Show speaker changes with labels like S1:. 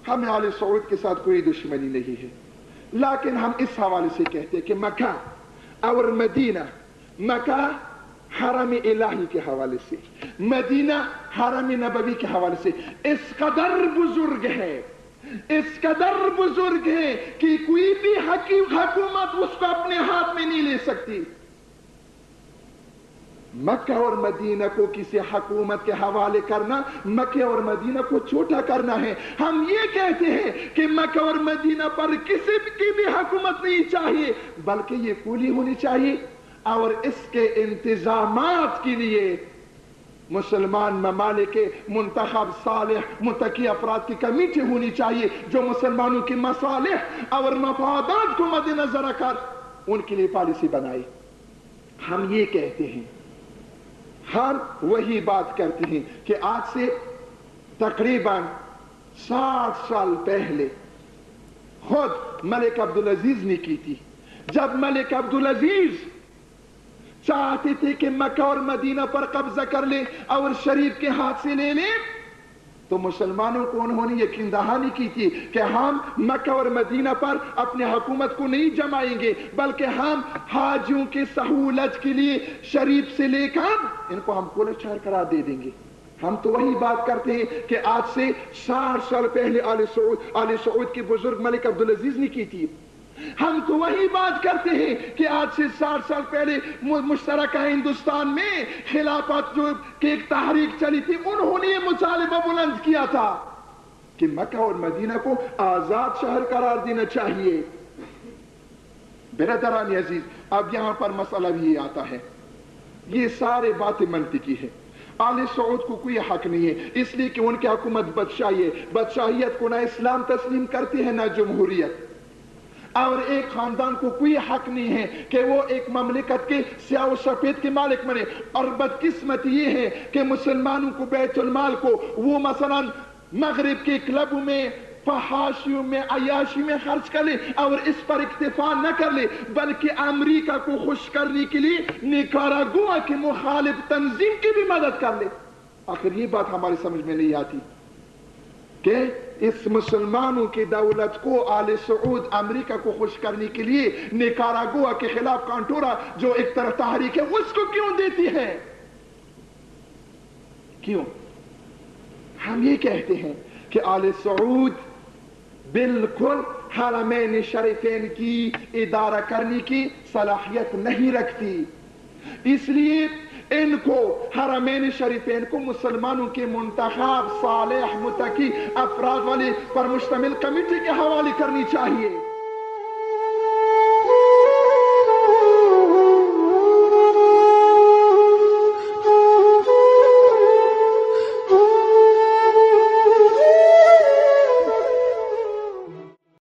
S1: हमें आले सऊद के साथ कोई दुश्मनी नहीं है, लेकिन हम इस हवाले से कहते हैं कि मक्का और मदीना, मक्का हरम इलाही के हवाले से, मदीना हरम नबवी के हवाले से इस कदर बुजुर्ग है, इस कदर बुजुर्ग है कि कोई भी हुकूमत उसको अपने हाथ में नहीं ले सकती। मक्का और मदीना को किसी हुकूमत के हवाले करना, मक्का और मदीना को छोटा करना है। हम ये कहते हैं कि मक्का और मदीना पर किसी की भी हुकूमत नहीं चाहिए, बल्कि ये कुली होनी चाहिए और इसके इंतजामात के लिए मुसलमान ममालिक के मुंतखब सालेह मुत्तकी अफराद की कमेटी होनी चाहिए, जो मुसलमानों के मसालिह और मफादात को मद्देनजर रखकर उनके लिए पॉलिसी बनाए। हम ये कहते हैं, हम वही बात करते हैं कि आज से तकरीबन 60 साल पहले खुद मलिक अब्दुल अजीज ने की थी। जब मलिक अब्दुल अजीज चाहते थे कि मक्का और मदीना पर कब्जा कर ले और शरीफ के हाथ से ले ले, तो मुसलमानों को उन्होंने यकीन दहानी की थी कि हम मक्का और मदीना पर अपने हुकूमत को नहीं जमाएंगे, बल्कि हम हाजियों के सहूलत के लिए शरीफ से लेकर इनको हम कुल शहर करार दे देंगे। हम तो वही बात करते हैं कि आज से 60 साल पहले आले सऊद के बुजुर्ग मलिक अब्दुल अजीज ने की थी। हम तो वही बात करते हैं कि आज से 60 साल पहले मुश्तरका हिंदुस्तान में खिलाफत जो की एक तहरीक चली थी, उन्होंने ये मुतालिबा बुलंद किया था कि मक्का और मदीना को आजाद शहर करार देना चाहिए। बिरादरान अजीज, अब यहां पर मसला भी आता है, ये सारे बातें मंतिकी है। आले सऊद को कोई हक नहीं है, इसलिए कि उनकी हुकूमत बादशाही है। बादशाहियत को ना इस्लाम तस्लीम करती है ना जमहूरियत, और एक खानदान को कोई हक नहीं है कि वो एक ममलिकत के स्याह और सफेद के मालिक बने। और बदकिस्मत ये है कि मुसलमानों को बैतुल माल को वो मसलन मगरिब के क्लबों में, फहाशियों में, अयाशी में खर्च कर ले और इस पर इक्तिफा न कर ले, बल्कि अमेरिका को खुश करने के लिए निकारागुआ के मुखालिफ तंजीम की भी मदद कर ले। आखिर ये बात हमारी समझ में नहीं आती कि इस मुसलमानों की दौलत को आले सऊद अमेरिका को खुश करने के लिए निकारागुआ के खिलाफ कांटोरा जो एक तरफ तहरीक है उसको क्यों देती है? क्यों? हम ये कहते हैं कि आले सऊद बिल्कुल हरमैन शरीफैन की इदारा करने की सलाहियत नहीं रखती, इसलिए इनको हरमैन शरीफैन को मुसलमानों के मुंतखब सालेह मुत्तकी अफराद वाले पर मुश्तमिल कमेटी के हवाले करनी चाहिए।